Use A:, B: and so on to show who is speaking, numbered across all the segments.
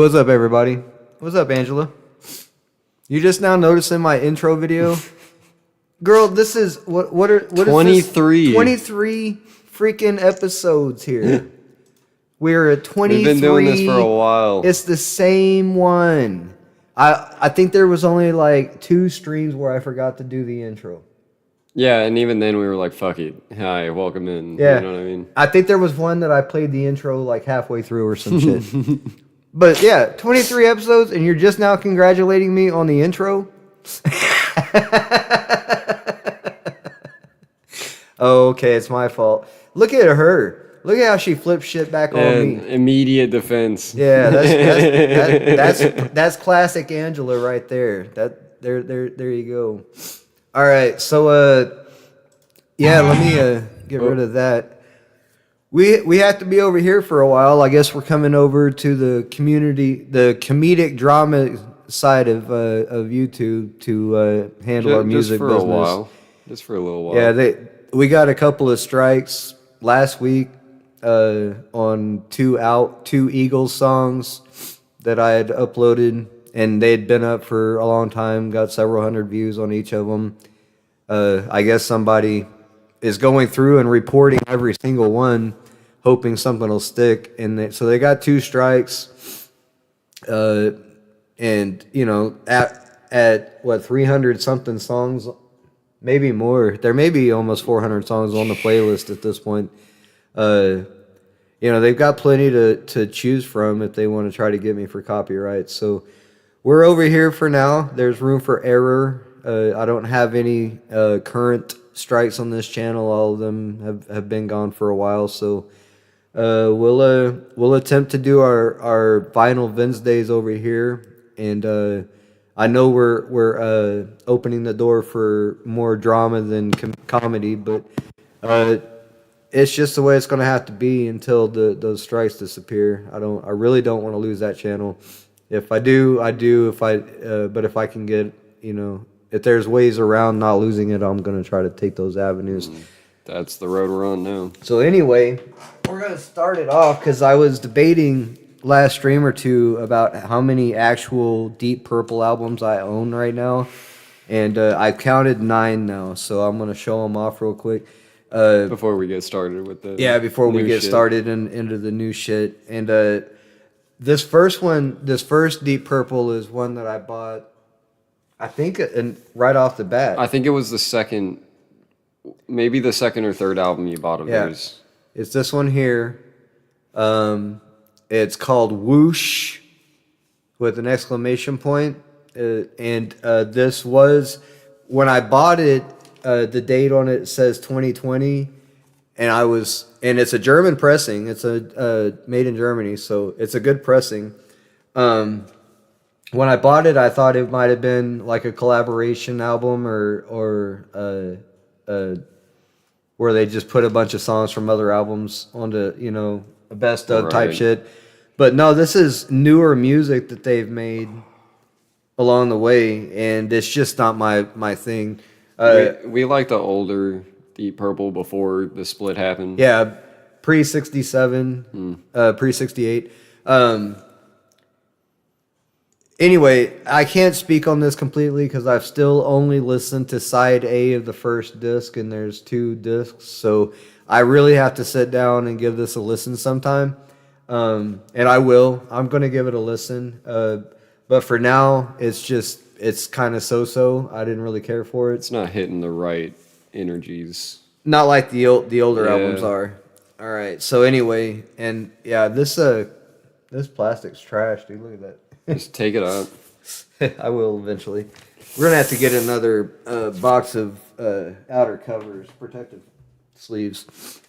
A: what's up, everybody? What's up, Angela? You just now noticing my intro video? Girl, this is what
B: 23.
A: Is this? 23 freaking episodes here. We're at 23.
B: We've been doing this for a while.
A: It's the same one. I think there was only like 2 streams where I forgot to do the intro.
B: Yeah, and even then we were like, fuck it. Hi, welcome in.
A: Yeah.
B: You know what I mean?
A: I think there was one that I played the intro like halfway through or some shit. But yeah, 23 episodes and you're just now congratulating me on the intro? Oh, okay, it's my fault. Look at her. Look at how she flips shit back on me.
B: Immediate defense.
A: Yeah, that's classic Angela right there. There you go. All right, so yeah, let me get rid of that. We have to be over here for a while. I guess we're coming over to the comedic drama side of YouTube to handle our music business.
B: Just for a while. Just for a little while.
A: Yeah, we got a couple of strikes last week on 2 Eagles songs that I had uploaded, and they'd been up for a long time. Got several hundred views on each of them. I guess somebody is going through and reporting every single one, hoping something will stick. And so they got 2 strikes, and you know, at what 300 something songs, maybe more. There may be almost 400 songs on the playlist at this point. You know, they've got plenty to choose from if they want to try to get me for copyright. So we're over here for now. There's room for error. I don't have any current strikes on this channel. All of them have been gone for a while. So we'll attempt to do our final Vednesdays over here. And I know we're opening the door for more drama than comedy, but it's just the way it's going to have to be until those strikes disappear. I really don't want to lose that channel. If I do, I do. But if I can get, you know, if there's ways around not losing it, I'm going to try to take those avenues.
B: That's the road we're on now.
A: So anyway, we're going to start it off because I was debating last stream or two about how many actual Deep Purple albums I own right now. And I've counted 9 now, so I'm going to show them off real quick.
B: Before we get started with the
A: before we get started into the new shit. And this first Deep Purple is one that I bought, I think, right off the bat.
B: I think it was the second, maybe the second or third album you bought of theirs.
A: It's this one here. It's called Whoosh with an exclamation point. And this was, when I bought it, the date on it says 2020, and it's a German pressing. It's a made in Germany, so it's a good pressing. When I bought it, I thought it might have been like a collaboration album or where they just put a bunch of songs from other albums onto, you know, a best of type shit. But no, this is newer music that they've made along the way, and it's just not my thing.
B: We like the older Deep Purple before the split happened.
A: Yeah, pre-67, pre-68. Anyway, I can't speak on this completely because I've still only listened to side A of the first disc, and there's 2 discs, so I really have to sit down and give this a listen sometime. And I will. I'm going to give it a listen. But for now, it's kind of so-so. I didn't really care for it.
B: It's not hitting the right energies.
A: Not like the older albums are. All right. So anyway, and yeah, this plastic's trash, dude. Look at that.
B: Just take it out.
A: I will eventually. We're gonna have to get another box of outer covers, protective sleeves.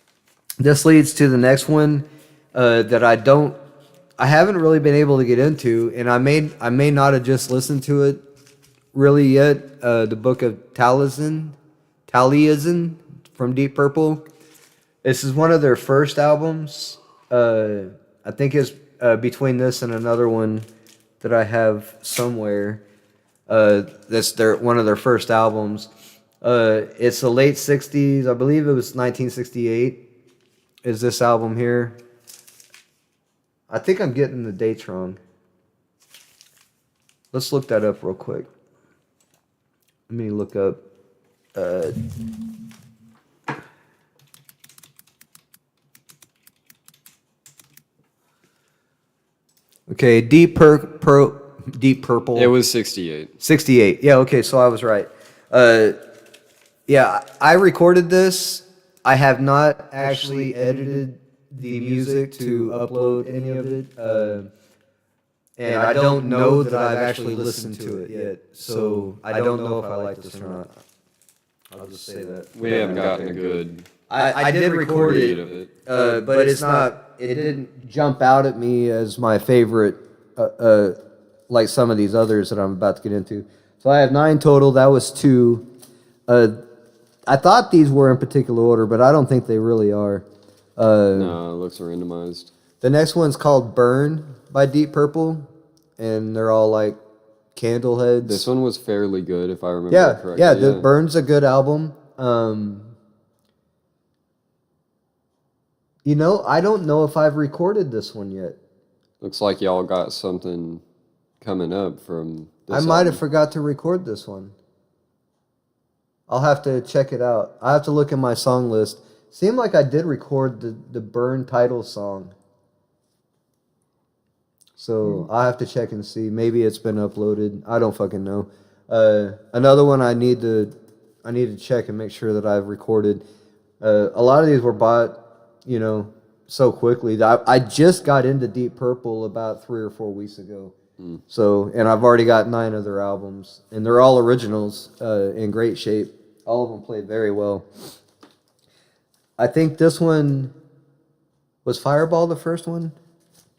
A: This leads to the next one that I haven't really been able to get into, and I may not have just listened to it really yet. The Book of Taliesin from Deep Purple. This is one of their first albums. I think it's between this and another one that I have somewhere. That's one of their first albums. It's the late 60s. I believe it was 1968 is this album here. I think I'm getting the dates wrong. Let's look that up real quick. Let me look up. Uh, okay, Deep Purple.
B: It was 68.
A: 68. Yeah, okay, so I was right. Uh, yeah, I recorded this. I have not actually edited the music to upload any of it. And I don't know that I've actually listened to it yet. So I don't know if I like this or not. I'll just say that.
B: We haven't gotten a good
A: I did record
B: read
A: it,
B: of it.
A: but it's not. It didn't jump out at me as my favorite, like some of these others that I'm about to get into. So I have 9 total. That was 2. I thought these were in particular order, but I don't think they really are.
B: No, it looks randomized.
A: The next one's called "Burn" by Deep Purple, and they're all like candle heads.
B: This one was fairly good, if I remember correctly.
A: Yeah, "Burn's" a good album. You know, I don't know if I've recorded this one yet.
B: Looks like y'all got something coming up from this
A: I might have
B: album.
A: forgot to record this one. I'll have to check it out. I have to look at my song list. Seemed like I did record the Burn title song. So I'll have to check and see. Maybe it's been uploaded. I don't fucking know. Another one I need to check and make sure that I've recorded. A lot of these were bought, so quickly. I just got into Deep Purple about 3 or 4 weeks ago. So, and I've already got 9 of their albums, and they're all originals, in great shape. All of them played very well. I think this one was Fireball, the first one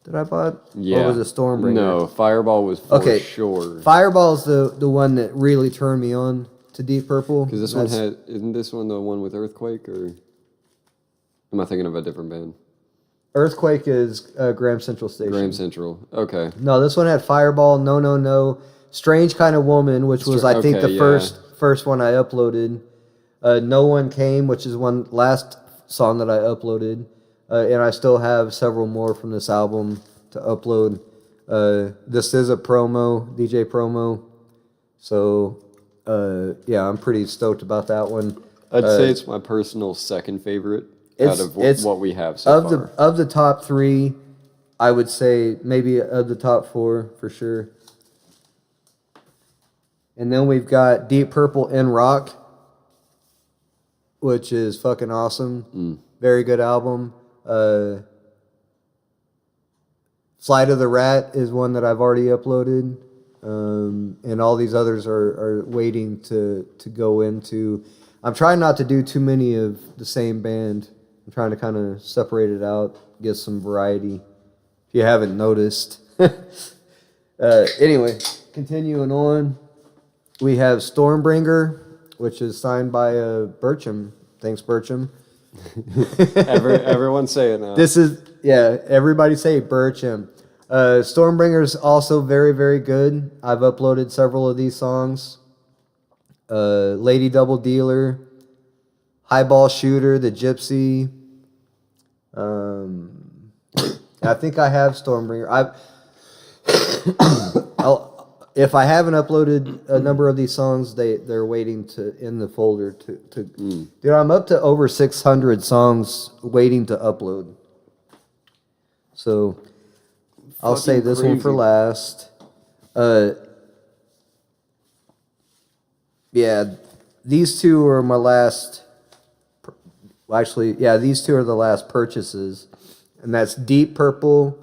A: that I bought.
B: Yeah.
A: Or was it Stormbringer?
B: No, Fireball was for
A: Okay.
B: sure.
A: Fireball's the one that really turned me on to Deep Purple.
B: Because this one isn't this one the one with Earthquake, or am I thinking of a different band?
A: Earthquake is Graham Central Station.
B: Graham Central. Okay.
A: No, this one had Fireball, No No No, Strange Kind of Woman, which was I think
B: okay,
A: the
B: yeah.
A: first one I uploaded. No One Came, which is one last song that I uploaded, and I still have several more from this album to upload. This is a promo, DJ promo, so yeah, I'm pretty stoked about that one.
B: I'd say it's my personal second favorite out of what we have so far.
A: Of the top 3, I would say maybe of the top 4 for sure. And then we've got Deep Purple in Rock, which is fucking awesome. Very good album. Flight of the Rat is one that I've already uploaded. And all these others are waiting to go into. I'm trying not to do too many of the same band. I'm trying to kind of separate it out, get some variety. If you haven't noticed. Anyway, continuing on, we have Stormbringer, which is signed by Bircham. Thanks, Bircham.
B: Everyone say it now.
A: Everybody say Bircham. Stormbringer's also very, very good. I've uploaded several of these songs. Lady Double Dealer, Highball Shooter, The Gypsy. I think I have Stormbringer. If I haven't uploaded a number of these songs, they're waiting in the folder to. Dude, I'm up to over 600 songs waiting to upload. So I'll
B: Fucking
A: save this one for
B: crazy.
A: last. Yeah, these two are my last. Actually, yeah, these two are the last purchases, and that's Deep Purple.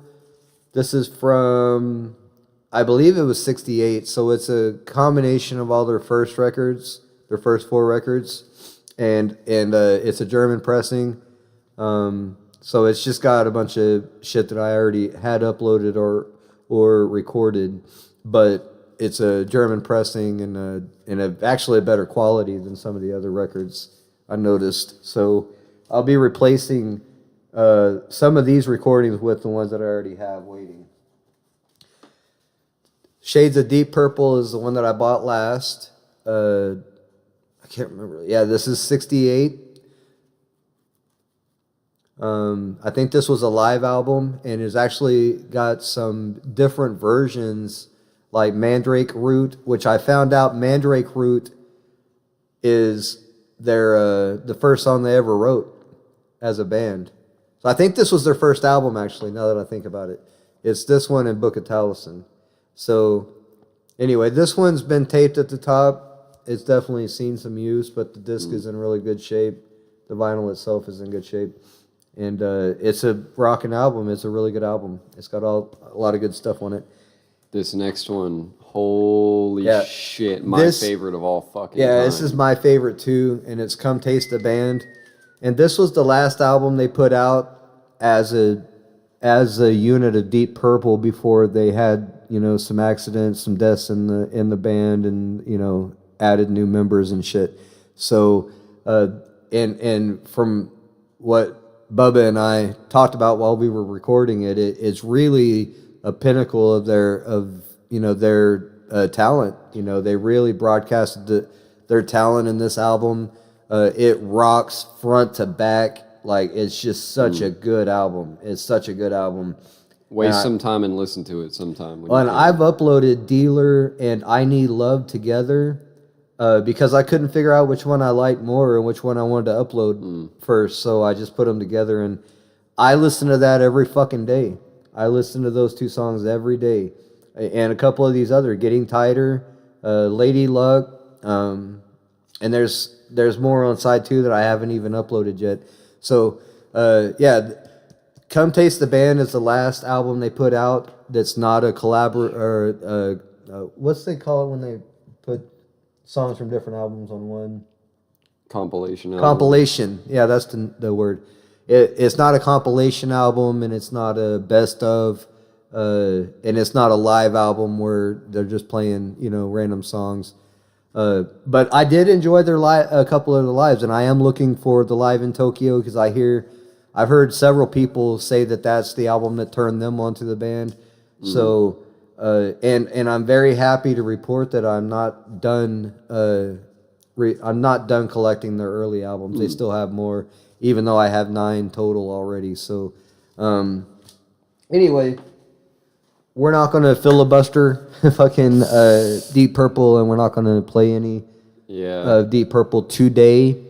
A: This is from, I believe it was 68, so it's a combination of all their first records, their first 4 records, and it's a German pressing. So it's just got a bunch of shit that I already had uploaded or recorded, but it's a German pressing and actually a better quality than some of the other records I noticed. So I'll be replacing some of these recordings with the ones that I already have waiting. Shades of Deep Purple is the one that I bought last. I can't remember. Yeah, this is 68. I think this was a live album and has actually got some different versions like Mandrake Root, which I found out Mandrake Root is their the first song they ever wrote as a band. So I think this was their first album, actually, now that I think about it. It's this one and Book of Taliesin. So anyway, this one's been taped at the top. It's definitely seen some use, but the disc is in really good shape. The vinyl itself is in good shape. And it's a rocking album. It's a really good album. It's got a lot of good stuff on it.
B: This next one, holy shit, favorite of all fucking time.
A: This is my favorite too, and it's Come Taste the Band. And this was the last album they put out as a unit of Deep Purple before they had, some accidents, some deaths in the band, and added new members and shit. So and from what Bubba and I talked about while we were recording it, it's really a pinnacle of their talent. They really broadcasted their talent in this album. It rocks front to back. Like, it's just such a good album. It's such a good album.
B: Waste some time and listen to it sometime.
A: And I've uploaded Dealer and I Need Love together because I couldn't figure out which one I liked more and which one I wanted to upload first. So I just put them together, and I listen to that every fucking day. I listen to those two songs every day. And a couple of these other, Getting Tighter, Lady Luck, and there's more on side 2 that I haven't even uploaded yet. So, Come Taste the Band is the last album they put out that's not a what's they call it when they put songs from different albums on one?
B: Compilation album.
A: Compilation. Yeah, that's the word. It's not a compilation album, and it's not a best of, and it's not a live album where they're just playing, random songs. But I did enjoy a couple of the lives, and I am looking for the live in Tokyo because I've heard several people say that that's the album that turned them onto the band. Mm-hmm. So, and I'm very happy to report that I'm not done. I'm not done collecting their early albums. Mm-hmm. They still have more, even though I have 9 total already. So, anyway, we're not going to filibuster fucking Deep Purple, and we're not going to play any Deep Purple today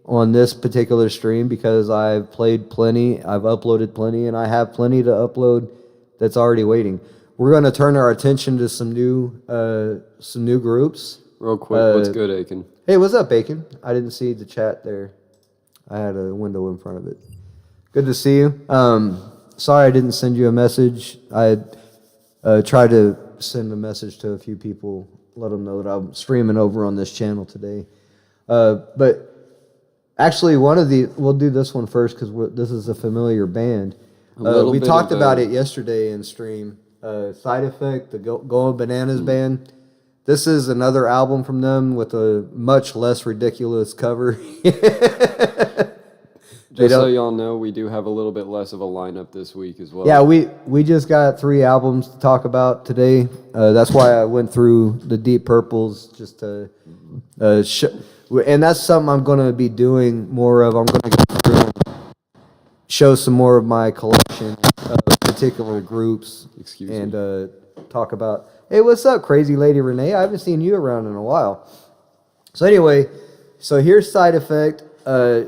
A: on this particular stream because I've played plenty, I've uploaded plenty, and I have plenty to upload that's already waiting. We're going to turn our attention to some new groups.
B: Real quick, what's good, Aiken?
A: Hey, what's up, Aiken? I didn't see the chat there. I had a window in front of it. Good to see you. Sorry I didn't send you a message. I tried to send a message to a few people, let them know that I'm streaming over on this channel today. But actually, we'll do this one first because this is a familiar band. We talked about it yesterday in stream. Side Effect, the Going Bananas band. This is another album from them with a much less ridiculous cover.
B: Just so y'all know, we do have a little bit less of a lineup this week as well.
A: Yeah, we just got 3 albums to talk about today. That's why I went through the Deep Purples just to and that's something I'm going to be doing more of. I'm going to go through and show some more of my collection of particular groups.
B: Excuse me.
A: And talk about, hey, what's up, Crazy Lady Renee? I haven't seen you around in a while. So anyway, here's Side Effect.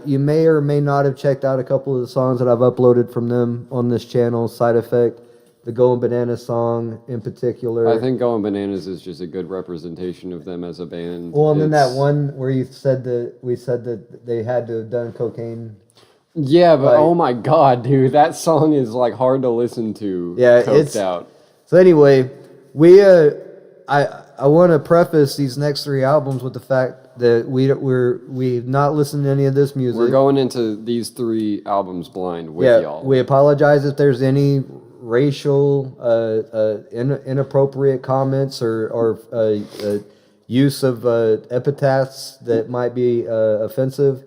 A: You may or may not have checked out a couple of the songs that I've uploaded from them on this channel. Side Effect, the Going Bananas song in particular.
B: I think Going Bananas is just a good representation of them as a band.
A: Well, and then that one where we said that they had to have done cocaine.
B: Yeah, but oh my god, dude, that song is like hard to listen to.
A: Yeah,
B: coked out.
A: So anyway, I want to preface these next 3 albums with the fact that we've not listened to any of this music.
B: We're going into these 3 albums blind with y'all. We
A: apologize if there's any racial inappropriate comments or use of epithets that might be offensive,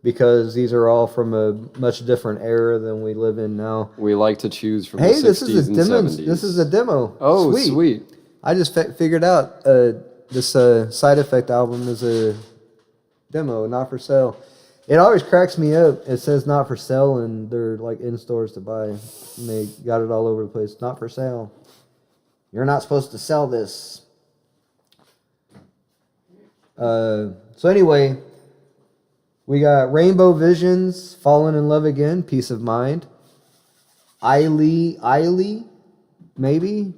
A: because these are all from a much different era than we live in now.
B: We like to choose from the 60s and 70s.
A: This is a demo.
B: Oh, sweet.
A: I just figured out this Side Effect album is a demo, not for sale. It always cracks me up. It says not for sale, and they're like in stores to buy. And they got it all over the place. Not for sale. You're not supposed to sell this. So anyway, we got Rainbow Visions, Fallen in Love Again, Peace of Mind. Eiley, maybe.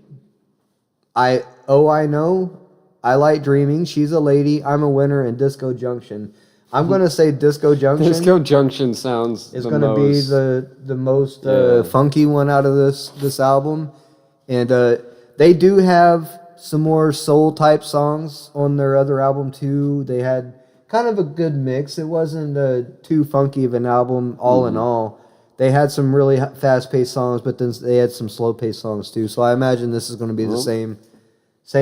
A: I Know. I Like Dreaming. She's a Lady. I'm a Winner. And Disco Junction. I'm gonna say Disco Junction.
B: Disco Junction sounds
A: is
B: the
A: gonna be
B: most.
A: the most
B: Yeah.
A: funky one out of this album, and they do have some more soul type songs on their other album too. They had kind of a good mix. It wasn't too funky of an album all in all. They had some really fast paced songs, but then they had some slow paced songs too. So I imagine this is going to be the same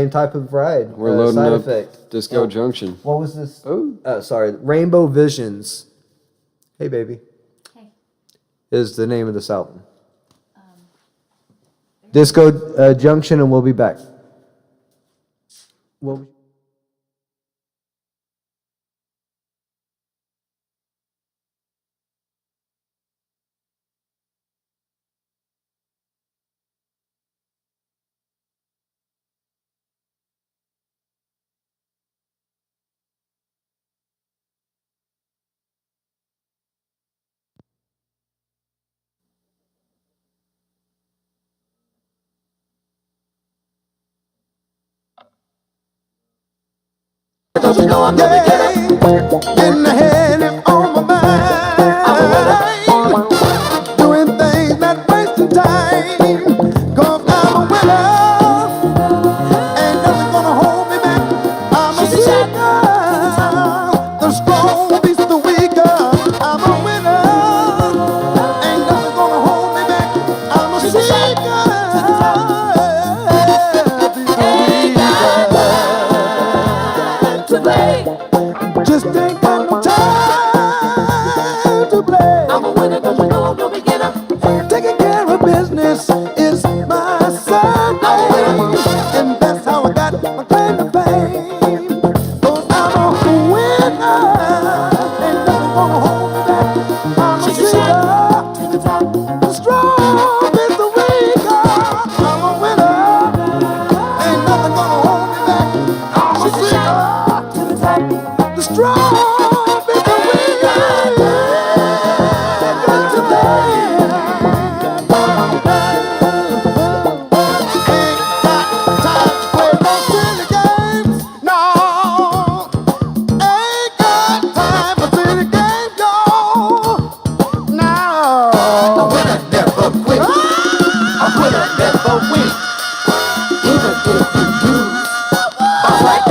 A: type of ride.
B: We're loading
A: side
B: up
A: effect.
B: Disco Junction.
A: What was this?
B: Oh.
A: Sorry, Rainbow Visions. Hey, baby.
C: Hey.
A: Is the name of this album. Disco Junction, and we'll be back. Well.
D: Cause you know I'm gonna get it. And the head is on my mind. Doing things not wasting time. Cause I'm a winner. Ain't nothing gonna hold me back. I'm a seeker. The strong beats the weaker. I'm a winner. Ain't nothing gonna hold me back. I'm a seeker. Just ain't got time to play. I'm a winner, cause you know I'm no beginner. Taking care of business is my Sunday. And that's how I got my claim to fame. Cause I'm a winner. Ain't nothing gonna hold me back. I'm a seeker to the top. The strong is the weaker. I'm a winner. Ain't nothing gonna hold me back. I'm a seeker to the top. The strong is the weaker. Got to lay. Ain't got time to play no silly games. No, ain't got time for silly games, no. No. A winner never quits. A winner never wins. Even if you lose, I like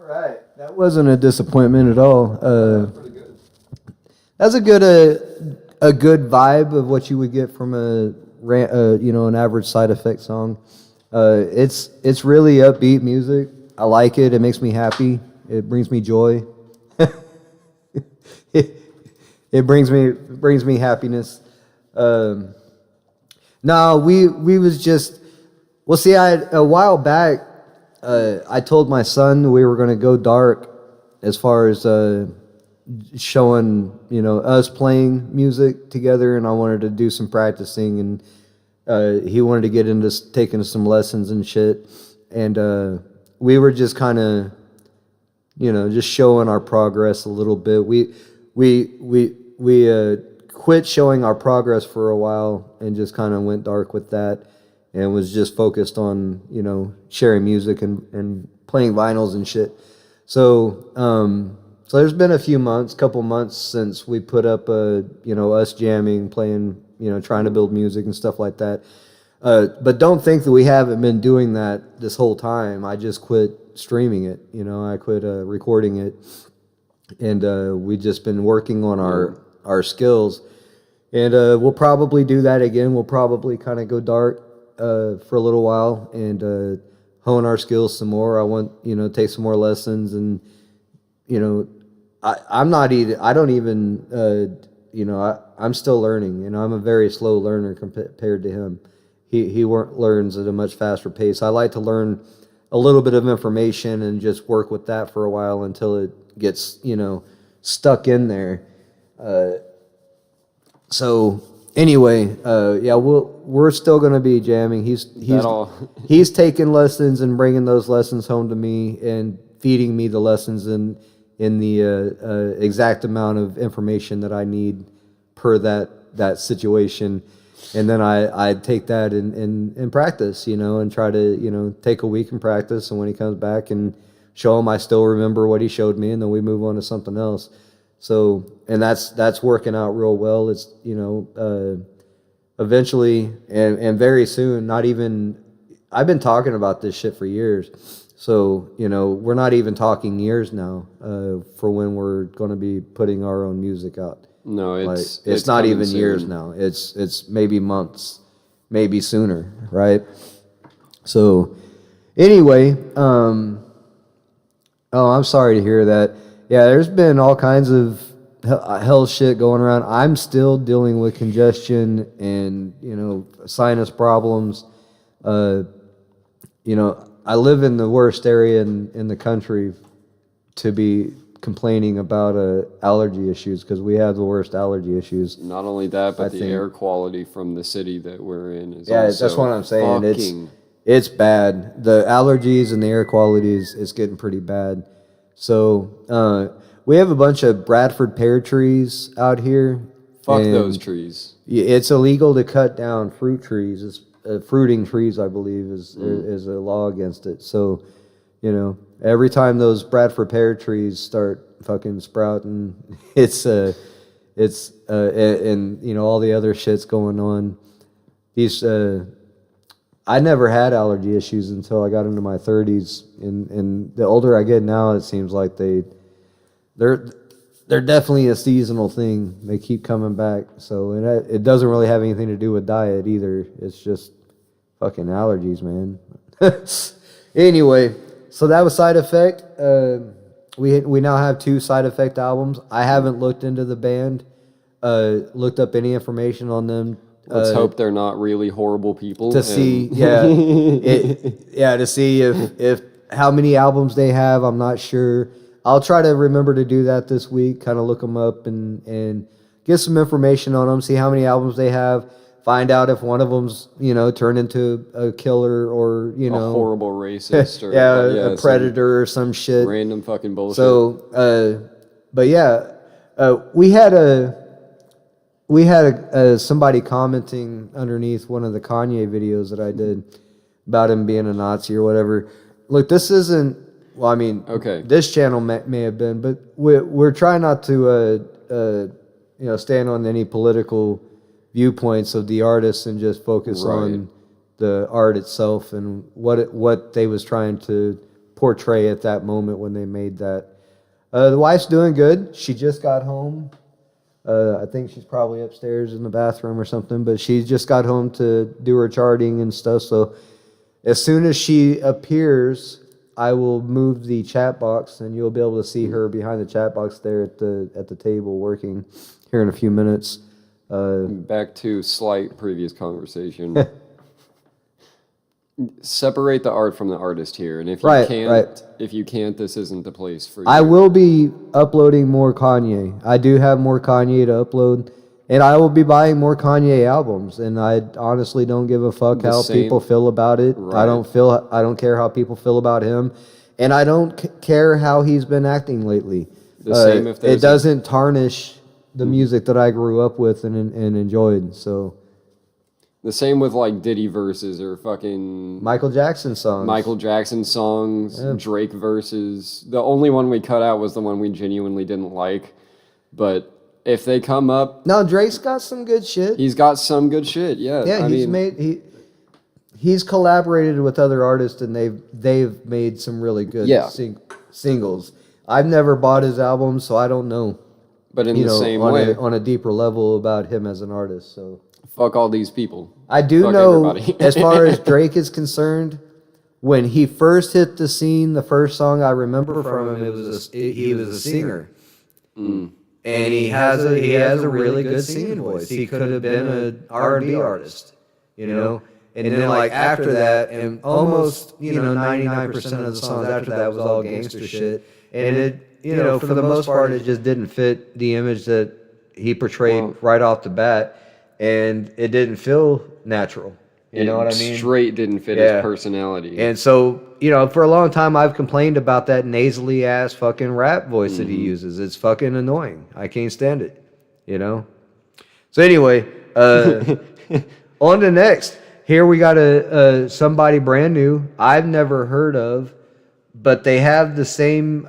A: right, that wasn't a disappointment at all.
B: Pretty good.
A: That's a good vibe of what you would get from an average Side Effect song. It's really upbeat music. I like it. It makes me happy. It brings me joy. it brings me happiness. No, we was just well. See, a while back, I told my son we were going to go dark as far as showing us playing music together, and I wanted to do some practicing, and he wanted to get into taking some lessons and shit, and we were just kind of just showing our progress a little bit. We quit showing our progress for a while and just kind of went dark with that, and was just focused on sharing music and playing vinyls and shit. So so there's been a couple months since we put up us jamming, playing, trying to build music and stuff like that. But don't think that we haven't been doing that this whole time. I just quit streaming it. I quit recording it, and we just been working on our skills. And we'll probably do that again. We'll probably kind of go dark for a little while and hone our skills some more. I want take some more lessons, and I'm still learning. I'm a very slow learner compared to him. He learns at a much faster pace. I like to learn a little bit of information and just work with that for a while until it gets stuck in there. So anyway, yeah, we're still gonna be jamming. He's taking lessons and bringing those lessons home to me and feeding me the lessons in the exact amount of information that I need per that situation. And then I take that and practice, and try to, take a week and practice. And when he comes back and show him I still remember what he showed me, and then we move on to something else. So, and that's working out real well. It's, eventually and very soon, I've been talking about this shit for years. So, we're not even talking years now for when we're going to be putting our own music out.
B: No,
A: it's not even soon. Years now. It's maybe months, maybe sooner, right? So, anyway, oh, I'm sorry to hear that. Yeah, there's been all kinds of hell shit going around. I'm still dealing with congestion and sinus problems. I live in the worst area in the country to be complaining about allergy issues, because we have the worst allergy issues.
B: Not only that, but the air quality from the city that we're in is
A: that's what I'm saying. It's bad. The allergies and the air quality is getting pretty bad. So we have a bunch of Bradford pear trees out here.
B: Fuck those trees.
A: It's illegal to cut down fruit trees. It's fruiting trees, I believe, is a law against it. So, every time those Bradford pear trees start fucking sprouting, it's and all the other shit's going on. I never had allergy issues until I got into my 30s, and the older I get now, it seems like they're definitely a seasonal thing. They keep coming back. So it doesn't really have anything to do with diet either. It's just fucking allergies, man. Anyway, so that was Side Effect. We now have 2 Side Effect albums. I haven't looked into the band, looked up any information on them.
B: Let's hope they're not really horrible people.
A: To see if how many albums they have. I'm not sure. I'll try to remember to do that this week. Kind of look them up and get some information on them. See how many albums they have. Find out if one of them's turned into a killer or a
B: horrible racist or
A: a predator or some shit.
B: Random fucking bullshit.
A: So, but yeah, we had somebody commenting underneath one of the Kanye videos that I did about him being a Nazi or whatever. Look, this isn't. Well, I mean, okay. This channel may have been, but we're trying not to stand on any political viewpoints of the artists and just focus on the art itself and what they was trying to portray at that moment when they made that. The wife's doing good. She just got home. I think she's probably upstairs in the bathroom or something, but she just got home to do her charting and stuff. So as soon as she appears, I will move the chat box, and you'll be able to see her behind the chat box there at the table working here in a few minutes.
B: Back to slight previous conversation. Separate the art from the artist here, and if you can't, this isn't the place for you.
A: I will be uploading more Kanye. I do have more Kanye to upload, and I will be buying more Kanye albums. And I honestly don't give a fuck how people feel about it. Right. I don't care how people feel about him, and I don't care how he's been acting lately. It doesn't tarnish the music that I grew up with and enjoyed. So.
B: The same with like Diddy verses or fucking
A: Michael Jackson songs.
B: Yeah. Drake verses. The only one we cut out was the one we genuinely didn't like. But if they come up,
A: no, Drake's got some good shit.
B: He's got some good shit. Yeah,
A: yeah. He's collaborated with other artists, and they've made some really good singles. I've never bought his album, so I don't know.
B: But in the same way,
A: on a deeper level about him as an artist, so.
B: Fuck all these people.
A: I do know, as far as Drake is concerned, when he first hit the scene, the first song I remember from him, he was a singer, and he has a really good singing voice. He could have been an R&B artist, you know. And then like after that, and almost 99% of the songs after that was all gangster shit, and it for the most part it just didn't fit the image that he portrayed right off the bat. And it didn't feel natural. You know what I mean?
B: Straight didn't fit his personality.
A: And so, for a long time, I've complained about that nasally ass fucking rap voice that he uses. It's fucking annoying. I can't stand it. So anyway, on to next. Here we got somebody brand new I've never heard of, but they have the same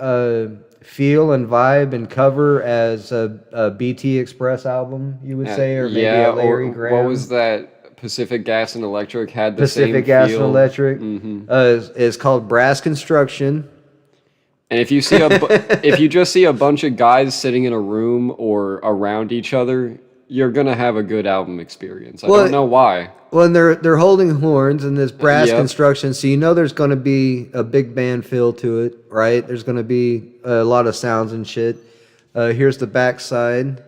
A: feel and vibe and cover as a BT Express album, you would say, or maybe a Larry Graham.
B: What was that? Pacific Gas and Electric had the same
A: Pacific Gas
B: feel.
A: And Electric. It's called Brass Construction.
B: And if you see if you just see a bunch of guys sitting in a room or around each other, you're gonna have a good album experience. I don't know why.
A: Well, they're holding horns in this brass construction, so there's going to be a big band feel to it, right? There's going to be a lot of sounds and shit. Here's the backside,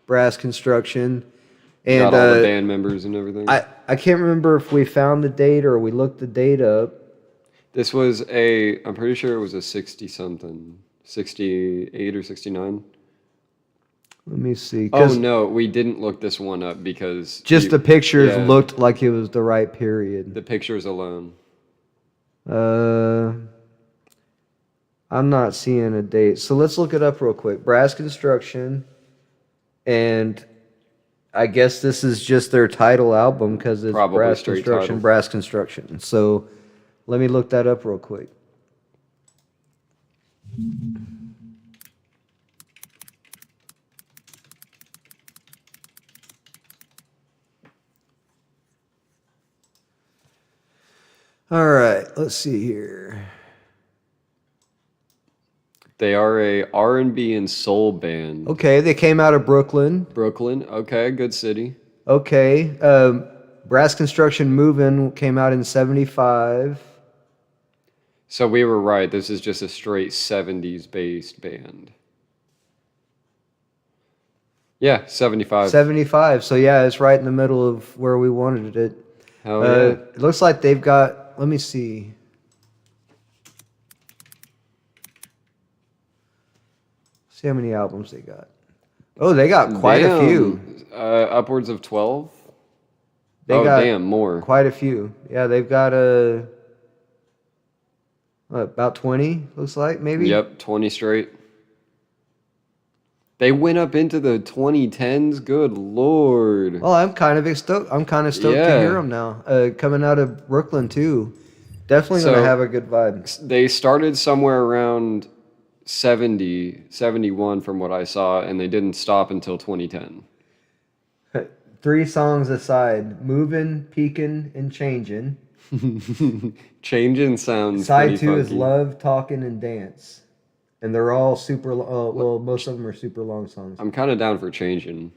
A: brass construction, and
B: got all the band members and everything.
A: I can't remember if we found the date or we looked the date up.
B: This was I'm pretty sure it was a 60-something, 68 or 69.
A: Let me see.
B: Oh, no, we didn't look this one up because...
A: Just the pictures looked like it was the right period.
B: The pictures alone.
A: I'm not seeing a date. So let's look it up real quick. Brass Construction. And I guess this is just their title album because it's
B: Probably
A: Brass Construction,
B: title.
A: Brass Construction. So let me look that up real quick. All right, let's see here.
B: They are a R&B and soul band.
A: Okay, they came out of Brooklyn.
B: Brooklyn, okay, good city.
A: Okay, Brass Construction Movin' came out in 75.
B: So we were right. This is just a straight 70s based band. Yeah, 75.
A: 75. So yeah, it's right in the middle of where we wanted it.
B: Hell yeah.
A: It looks like they've got, let me see. See how many albums they got. Oh, they got quite a few.
B: Upwards of 12?
A: They got
B: damn, more.
A: Quite a few. Yeah, they've got about 20, looks like, maybe?
B: Yep, 20 straight. They went up into the 2010s. Good Lord.
A: Well, I'm kind of stoked. To hear them now. Coming out of Brooklyn, too. Definitely going to have a good vibe.
B: They started somewhere around 71 from what I saw, and they didn't stop until 2010.
A: 3 songs aside, Movin', Peekin', and Changin'.
B: Changing sounds
A: Side
B: pretty
A: 2 is
B: funky.
A: Love, Talking, and Dance. And they're all super, well, most of them are super long songs.
B: I'm kind of down for changing.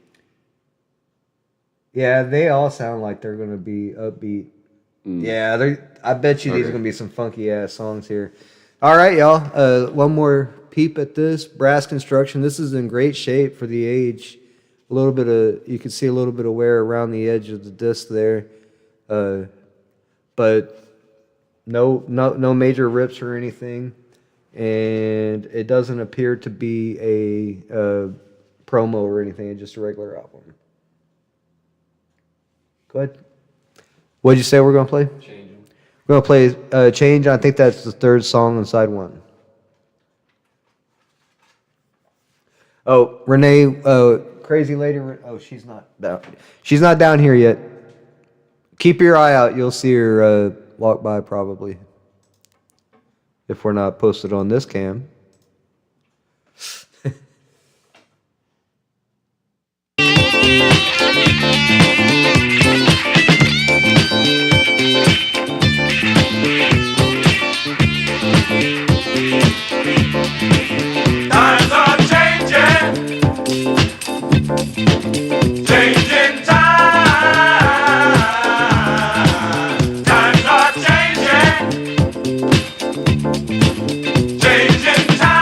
A: Yeah, they all sound like they're going to be upbeat. Yeah, I bet you these are
B: Okay.
A: going to be some funky ass songs here. All right, y'all. One more peep at this brass construction. This is in great shape for the age. A little bit of, you can see a little bit of wear around the edge of the disc there, but no major rips or anything, and it doesn't appear to be a promo or anything. It's just a regular album. Go ahead. What'd you say we're gonna play?
B: Changing.
A: We're gonna play Change. I think that's the third song on side 1. Oh, Renee, crazy lady. Oh, she's not down. She's not down here yet. Keep your eye out. You'll see her walk by probably. If we're not posted on this cam.
C: Times are changing, changing time. Times are changing, changing time.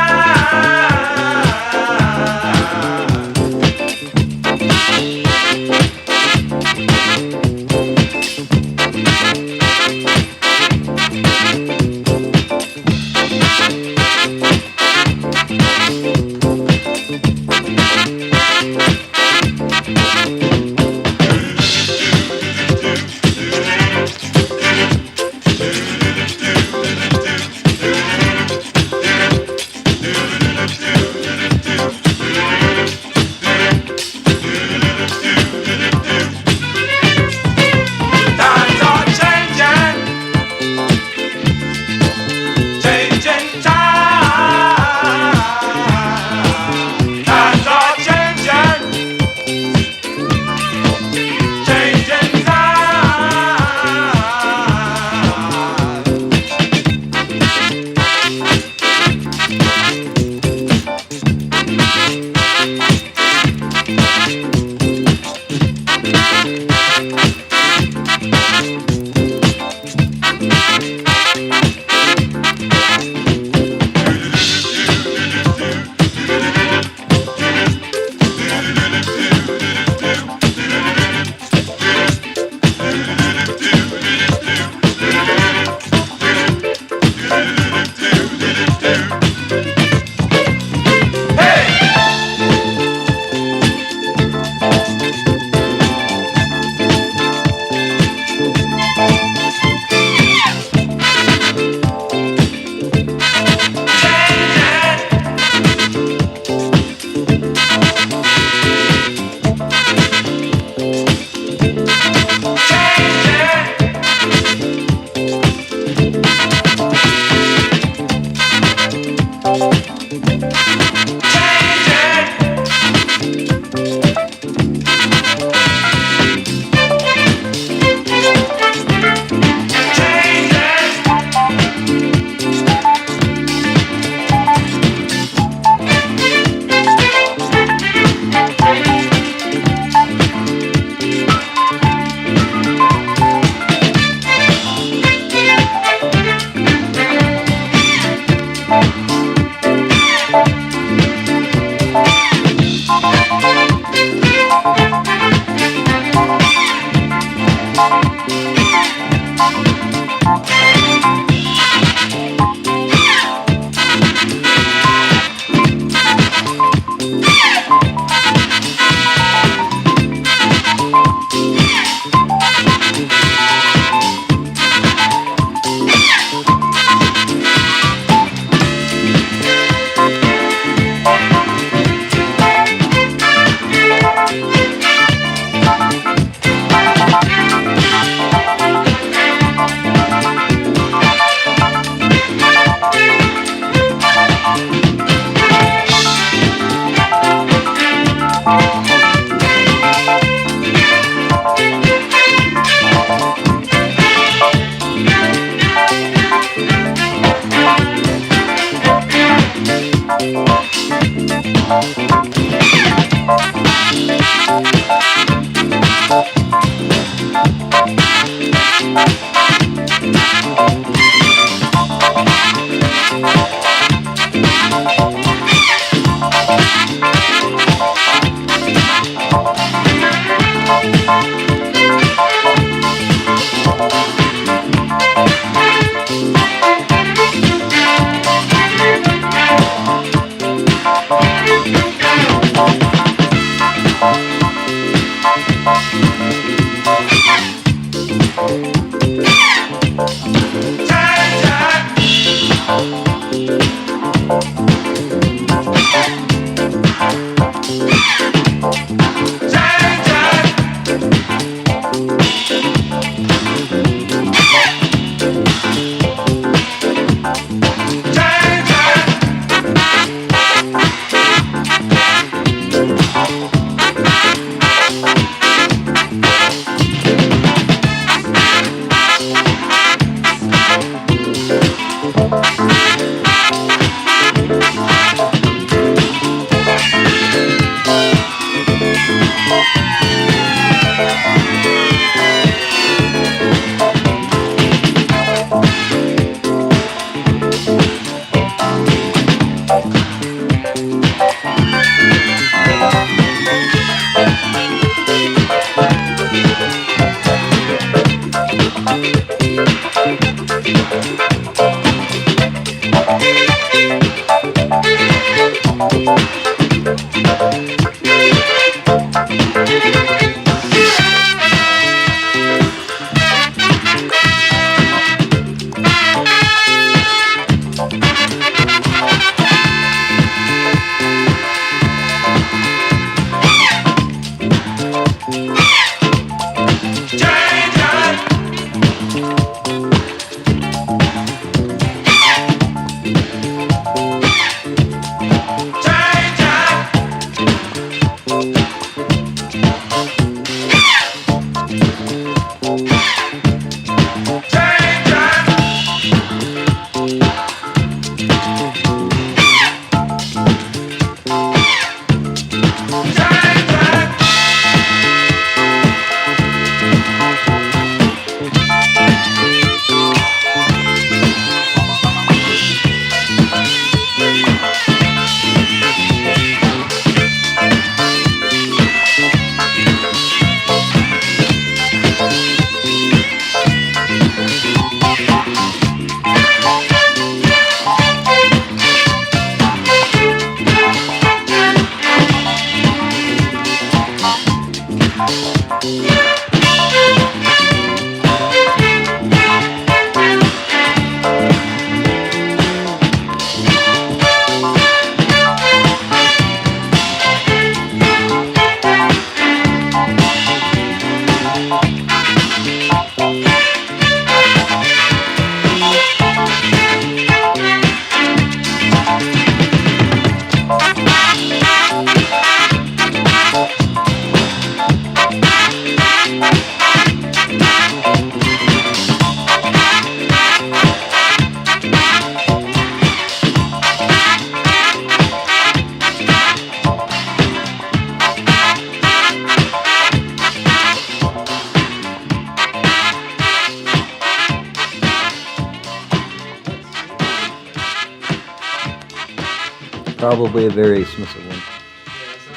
A: Probably a very expensive one.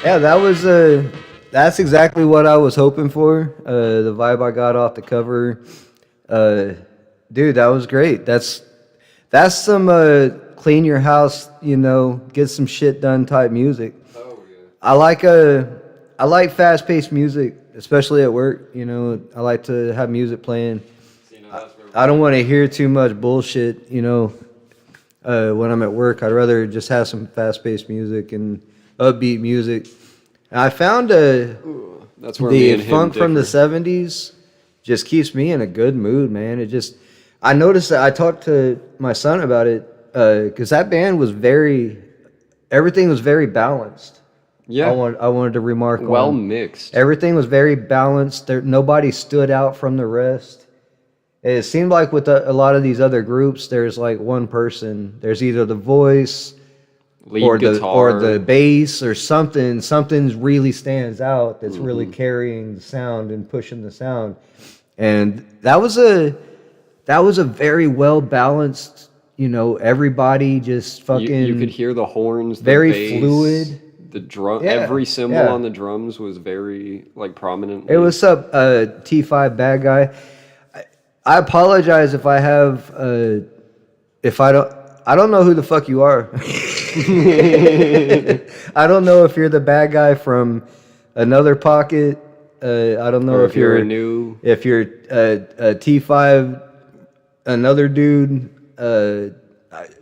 A: Yeah, that's exactly what I was hoping for. The vibe I got off the cover, dude, that was great. That's some clean your house, get some shit done type music.
B: Oh yeah.
A: I like fast paced music, especially at work. I like to have music playing. I don't want to hear too much bullshit. When I'm at work, I'd rather just have some fast-paced music and upbeat music. And I found
B: That's where me
A: the
B: and him
A: funk from the
B: differ.
A: '70s just keeps me in a good mood, man. I noticed that I talked to my son about it because that band was everything was very balanced.
B: Yeah.
A: I wanted to remark
B: Well
A: on
B: mixed.
A: everything was very balanced. Nobody stood out from the rest. It seemed like with a lot of these other groups, there's like one person. There's either the voice
B: Lead
A: or
B: guitar.
A: the bass or something. Something really stands out that's really carrying the sound and pushing the sound. And that was a very well balanced. Everybody just fucking
B: You could hear the horns. The
A: very
B: bass,
A: fluid.
B: The drum.
A: Yeah,
B: Every cymbal
A: yeah.
B: on the drums was very prominent.
A: Hey, what's up, T5 bad guy? I apologize if I have if I don't know who the fuck you are. I don't know if you're the bad guy from another pocket. I don't know
B: Or
A: if you're
B: a new.
A: if you're a T5 another dude.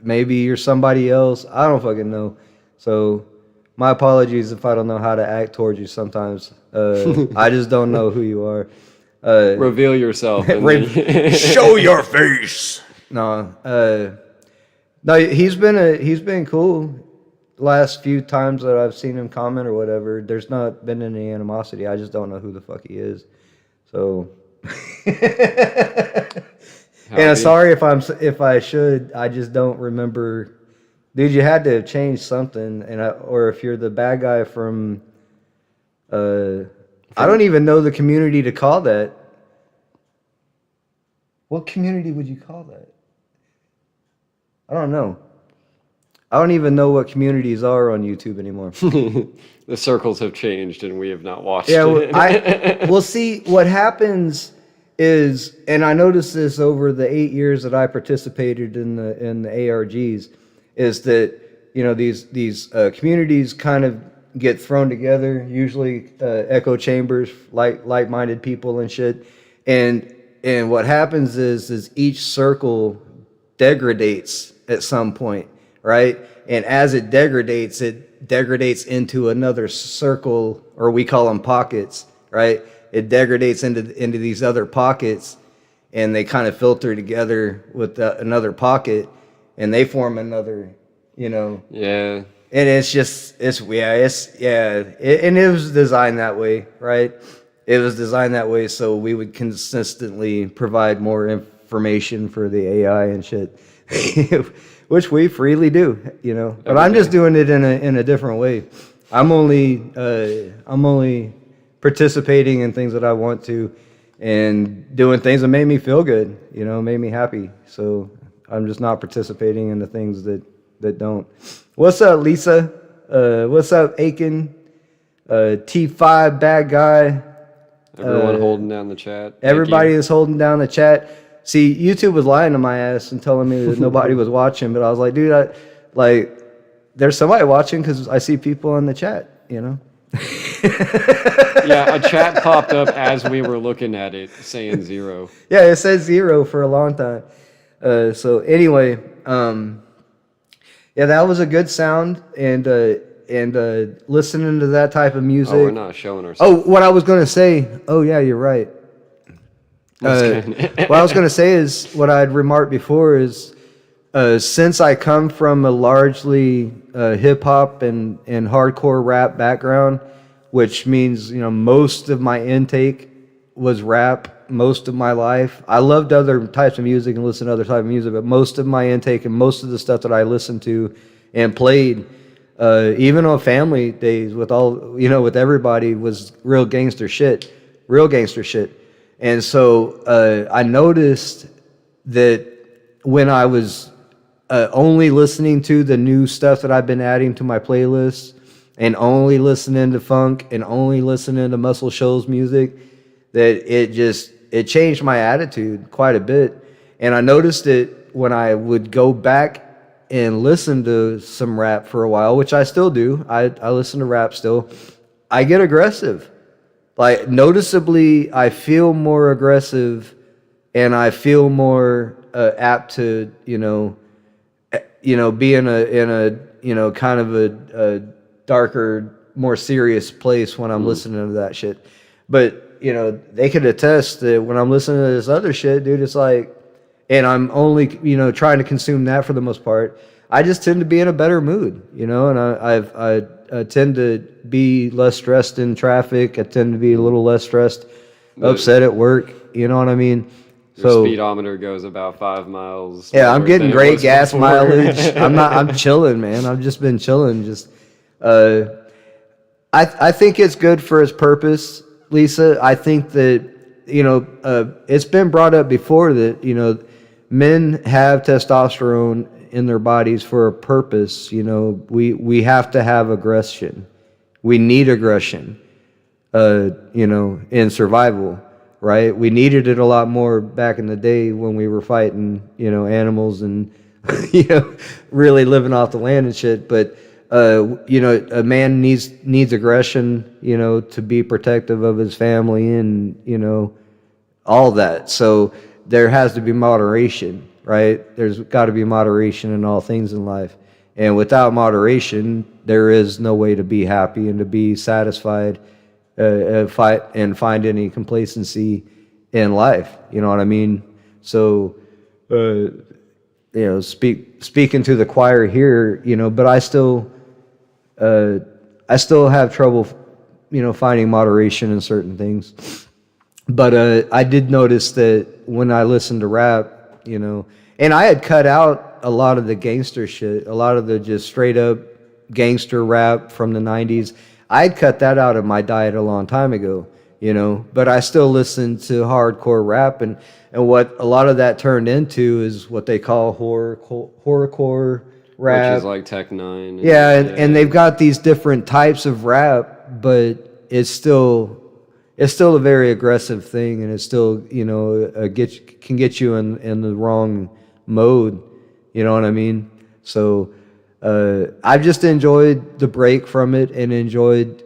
A: Maybe you're somebody else. I don't fucking know. So my apologies if I don't know how to act towards you sometimes. I just don't know who you are.
B: Reveal yourself.
A: Show your face. No, no, he's been cool. Last few times that I've seen him comment or whatever, there's not been any animosity. I just don't know who the fuck he is. So, and sorry if I should. I just don't remember. Dude, you had to have changed something, or if you're the bad guy from, I don't even know the community to call that. What community would you call that? I don't know. I don't even know what communities are on YouTube anymore.
B: The circles have changed, and we have not watched
A: Yeah,
B: it.
A: well, see, what happens is, and I noticed this over the 8 years that I participated in the ARGs, is that these communities kind of get thrown together, usually echo chambers, like-minded people and shit, and what happens is each circle degradates at some point, right? And as it degradates into another circle, or we call them pockets, right? It degradates into these other pockets, and they kind of filter together with another pocket, and they form another,
B: Yeah.
A: And it was designed that way, right? It was designed that way so we would consistently provide more information for the AI and shit, which we freely do, But I'm just doing it in a different way. I'm only participating in things that I want to, and doing things that made me feel good, made me happy. So I'm just not participating in the things that don't. What's up, Lisa? What's up, Aiken? T5 bad guy.
B: Everyone holding down the chat.
A: Everybody is holding down the chat. See, YouTube was lying to my ass and telling me that nobody was watching, but I was like, dude, there's somebody watching because I see people in the chat,
B: Yeah, a chat popped up as we were looking at it saying 0.
A: Yeah, it said 0 for a long time. So anyway, yeah, that was a good sound, and listening to that type of music.
B: Oh, we're not showing ourselves.
A: Oh, what I was going to say. Oh, yeah, you're right. What I was going to say is, what I'd remarked before is, since I come from a largely hip hop and hardcore rap background, which means most of my intake was rap most of my life. I loved other types of music and listened to other types of music, but most of my intake and most of the stuff that I listened to and played, even on family days with with everybody, was real gangster shit. And so I noticed that when I was only listening to the new stuff that I've been adding to my playlist, and only listening to funk and only listening to Muscle Shoals music, that it changed my attitude quite a bit. And I noticed it when I would go back and listen to some rap for a while, which I still do. I listen to rap still. I get aggressive. Like, noticeably, I feel more aggressive, and I feel more apt to, be in a kind of a darker, more serious place when I'm listening to that shit. But, they could attest that when I'm listening to this other shit, dude, it's like, and I'm only, trying to consume that for the most part, I just tend to be in a better mood, and I tend to be less stressed in traffic. I tend to be a little less stressed, upset at work. You know what I mean?
B: Your speedometer goes about 5 miles.
A: Yeah, I'm getting great gas
B: before.
A: mileage. I'm chilling, man. I've just been chilling. I think it's good for its purpose, Lisa. I think that, it's been brought up before that, men have testosterone in their bodies for a purpose. We have to have aggression. We need aggression, in survival, right? We needed it a lot more back in the day when we were fighting, animals and, really living off the land and shit. But, a man needs aggression, to be protective of his family and, all that. So there has to be moderation, right? There's got to be moderation in all things in life. And without moderation, there is no way to be happy and to be satisfied, fight and find any complacency in life. You know what I mean? So, speaking to the choir here, but I still have trouble, finding moderation in certain things. But I did notice that when I listened to rap, and I had cut out a lot of the gangster shit, a lot of the just straight up gangster rap from the 90s. I had cut that out of my diet a long time ago, but I still listened to hardcore rap, and what a lot of that turned into is what they call horrorcore rap.
B: Which is like Tech Nine.
A: And they've got these different types of rap, but it's still a very aggressive thing, and it's still, can get you in the wrong mode. You know what I mean? So I've just enjoyed the break from it and enjoyed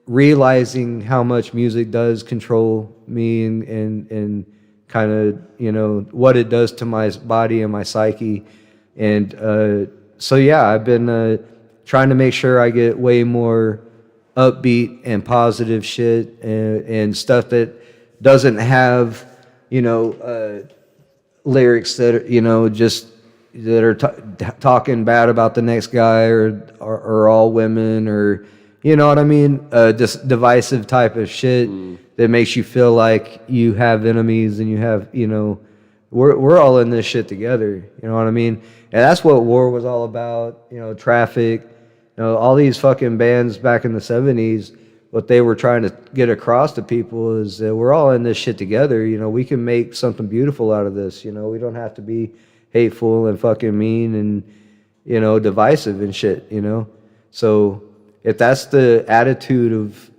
A: realizing how much music does control me and kind of, what it does to my body and my psyche. And so, yeah, I've been trying to make sure I get way more upbeat and positive shit and stuff that doesn't have, lyrics that, just that are talking bad about the next guy or all women or, you know what I mean? Just divisive type of shit that makes you feel like you have enemies and you have, we're all in this shit together. You know what I mean? And that's what war was all about, Traffic, all these fucking bands back in the 70s, what they were trying to get across to people is that we're all in this shit together. We can make something beautiful out of this. We don't have to be hateful and fucking mean and, divisive and shit, So if that's the attitude of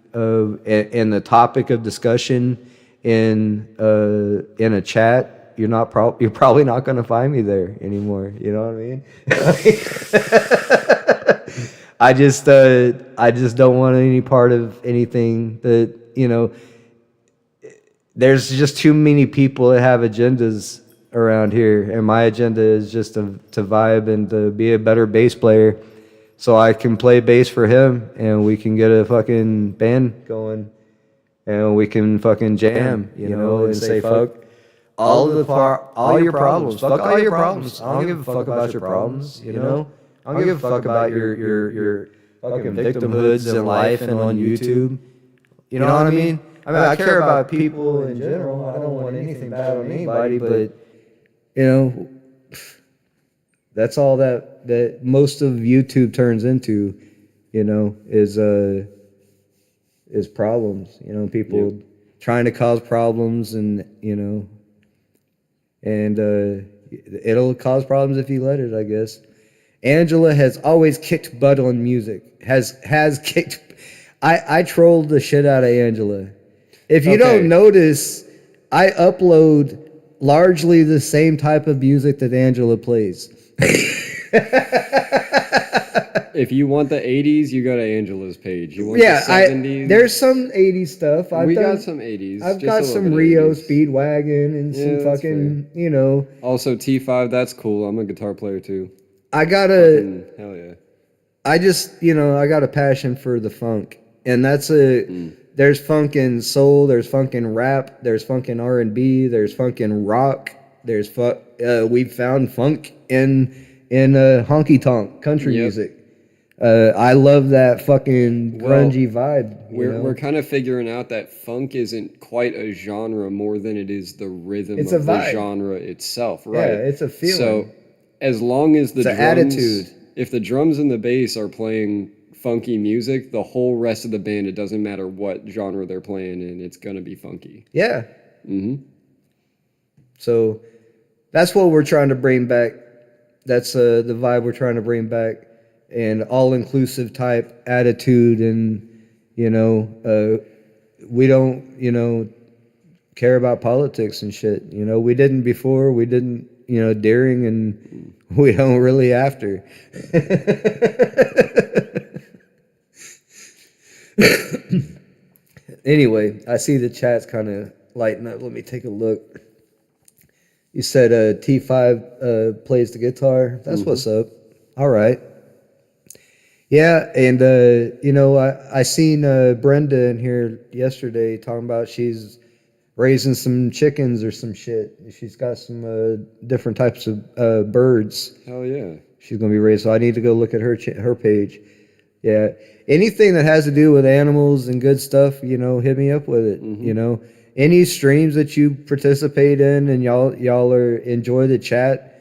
A: and the topic of discussion in a chat, you're probably not going to find me there anymore. You know what I mean? I just don't want any part of anything that, there's just too many people that have agendas around here, and my agenda is just to vibe and to be a better bass player so I can play bass for him and we can get a fucking band going and we can fucking jam, and say fuck all your problems. Fuck all your problems. I don't give a fuck about your problems, I don't give a fuck about your fucking victimhoods in life and on YouTube. You know what I mean? I care about people in general. I don't want anything bad on anybody, but that's all that most of YouTube turns into, is problems. People trying to cause problems, and it'll cause problems if you let it, I guess. Angela has always kicked butt on music. Has kicked. I trolled the shit out of Angela. If you don't notice, I upload largely the same type of music that Angela plays.
B: If you want the 80s, you go to Angela's page. You want the 70s?
A: There's some 80s stuff.
B: We got some 80s.
A: I've got some Rio
B: 80s.
A: Speedwagon and some fucking,
B: Also, T5, that's cool. I'm a guitar player too.
A: I got
B: Hell yeah.
A: I just, I got a passion for the funk. And that's there's funk in soul, there's funk in rap, there's funk in R&B, there's funk in rock, we found funk in honky tonk country music. I love that fucking grungy vibe.
B: We're kind of figuring out that funk isn't quite a genre more than it is the rhythm
A: It's
B: of
A: a
B: the
A: vibe.
B: genre itself, right?
A: Yeah, it's a feeling.
B: So as long as
A: It's an attitude.
B: If the drums and the bass are playing funky music, the whole rest of the band, it doesn't matter what genre they're playing in, it's gonna be funky.
A: Yeah.
B: Mm-hmm.
A: So that's what we're trying to bring back. That's the vibe we're trying to bring back, and all-inclusive type attitude, and we don't care about politics and shit. We didn't before, we didn't during, and we don't really after. Anyway, I see the chat's kind of lighting up. Let me take a look. You said T5 plays the guitar. That's what's up. All right. Yeah, and I seen Brenda in here yesterday talking about she's raising some chickens or some shit. She's got some different types of birds.
B: Hell yeah.
A: She's gonna be raised. So I need to go look at her page. Yeah, anything that has to do with animals and good stuff, hit me up with it. Any streams that you participate in and y'all enjoy the chat.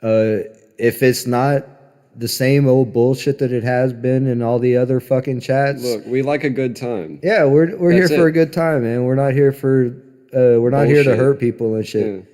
A: If it's not the same old bullshit that it has been in all the other fucking chats.
B: Look, we like a good time.
A: Yeah, we're here
B: That's
A: for
B: it.
A: a good time, man. We're not here for we're not here to
B: Bullshit.
A: hurt people and shit.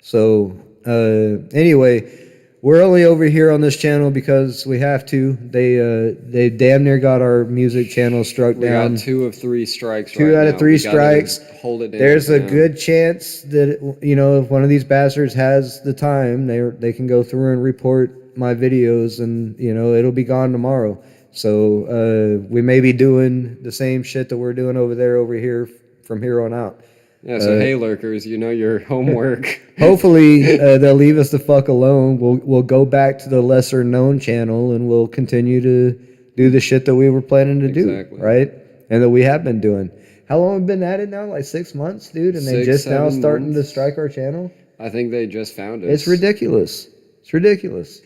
A: So anyway, we're only over here on this channel because we have to. They damn near got our music channel struck
B: We
A: down.
B: got 2 of 3 strikes.
A: Two
B: right
A: out of
B: now.
A: 3
B: We gotta
A: strikes.
B: Hold it down.
A: There's a
B: now.
A: good chance that if one of these bastards has the time, they can go through and report my videos, and it'll be gone tomorrow. So we may be doing the same shit that we're doing over here from here on out.
B: Yeah, so hey lurkers, you know your homework.
A: Hopefully they'll leave us the fuck alone. We'll go back to the lesser known channel and we'll continue to do the shit that we were planning to
B: Exactly.
A: do, right? And that we have been doing. How long have we been at it now? Like 6 months, dude? And they
B: 6,
A: just now
B: 7
A: starting to
B: months.
A: strike our channel?
B: I think they just found us.
A: It's ridiculous. It's ridiculous.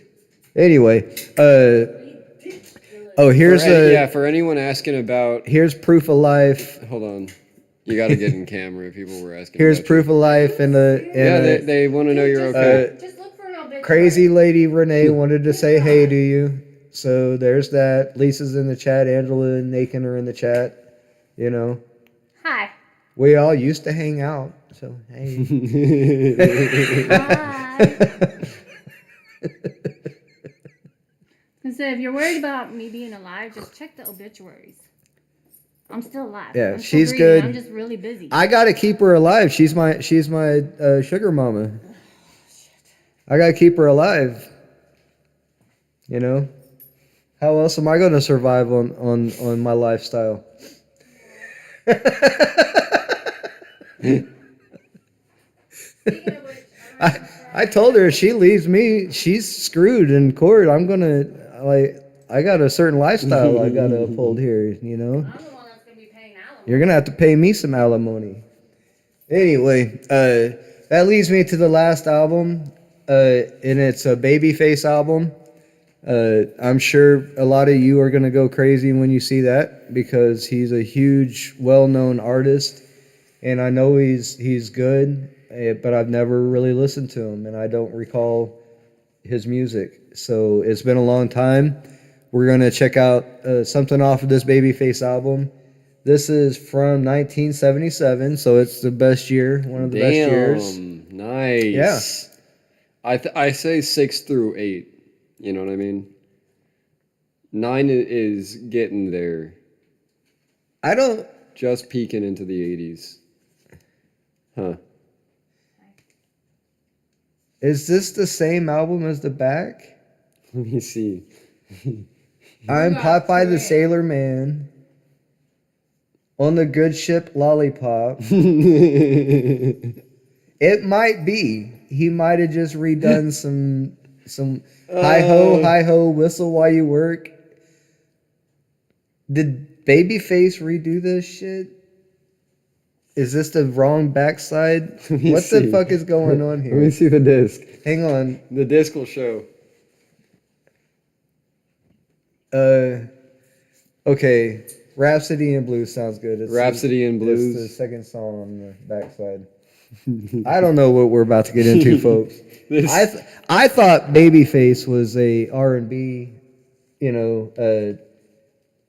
A: Anyway, here's
B: for anyone asking about.
A: here's proof of life.
B: Hold on, you got to get in camera if people were asking.
A: Here's
B: about
A: proof of life and
B: they want to know you're okay.
E: Just look for an obituary.
A: Crazy lady Renee wanted to say hey to you. So there's that. Lisa's in the chat. Angela and Nathan are in the chat.
E: Hi.
A: We all used to hang out. So hey.
E: Hi. And so if you're worried about me being alive, just check the obituaries. I'm still alive.
A: Yeah,
E: I'm still
A: she's
E: breathing.
A: good.
E: I'm just really busy.
A: I gotta keep her alive. She's my sugar mama. I gotta keep her alive. How else am I gonna survive on my lifestyle? I told her if she leaves me, she's screwed in court. I got a certain lifestyle I gotta uphold here.
E: I'm the one that's gonna be paying alimony.
A: You're gonna have to pay me some alimony. Anyway, that leads me to the last album, and it's a Babyface album. I'm sure a lot of you are gonna go crazy when you see that because he's a huge, well-known artist, and I know he's good, but I've never really listened to him, and I don't recall his music. So it's been a long time. We're gonna check out something off of this Babyface album. This is from 1977, so it's the best year, one of the best years.
B: Nice.
A: Yeah.
B: I say 6 through 8. You know what I mean? 9 is getting there.
A: I don't.
B: Just peeking into the 80s. Huh.
A: Is this the same album as the back?
B: Let me see.
A: I'm Popeye the Sailor Man. On the good ship Lollipop. It might be. He might have just redone some hi ho, whistle while you work. Did Babyface redo this shit? Is this the wrong backside? What the fuck is going on
B: Let me
A: here?
B: see the disc.
A: Hang on.
B: The disc will show.
A: Okay. Rhapsody in Blues sounds good. It's
B: Rhapsody in Blues.
A: It's the second song on the backside. I don't know what we're about to get into, folks. I thought Babyface was a R&B,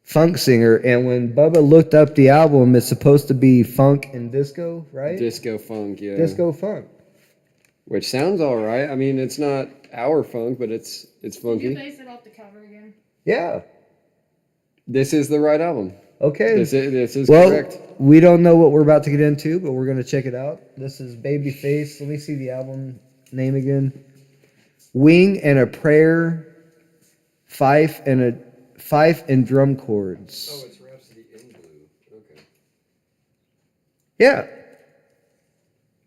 A: funk singer, and when Bubba looked up the album, it's supposed to be funk and disco, right?
B: Disco funk, yeah.
A: Disco funk.
B: Which sounds all right. I mean, it's not our funk, but it's
E: Did you
B: funky.
E: base it off the cover again?
A: Yeah.
B: This is the right album.
A: Okay.
B: This is
A: Well,
B: correct.
A: we don't know what we're about to get into, but we're gonna check it out. This is Babyface. Let me see the album name again. Wing and a Prayer, Fife and Drum Chords.
B: Oh, it's Rhapsody in Blue. Okay.
A: Yeah.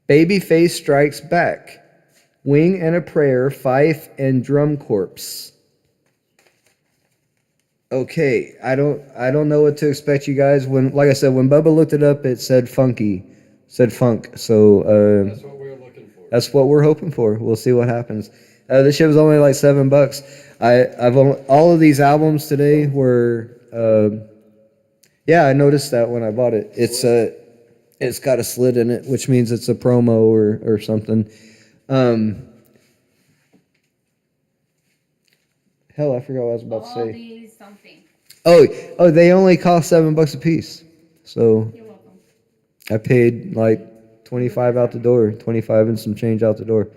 A: Babyface Strikes Back, Wing and a Prayer, Fife and Drum Corps. Okay, I don't know what to expect, you guys. Like I said, when Bubba looked it up, it said funky, said funk. So
B: That's what we're looking for.
A: that's what we're hoping for. We'll see what happens. This shit was only like $7. All of these albums today were. Yeah, I noticed that when I bought it. It's got a slit in it, which means it's a promo or something. Hell, I forgot what I was about to
E: All
A: say.
E: these something.
A: Oh, they only cost $7 a piece. So
E: You're welcome.
A: I paid like 25 out the door, 25 and some change out the door.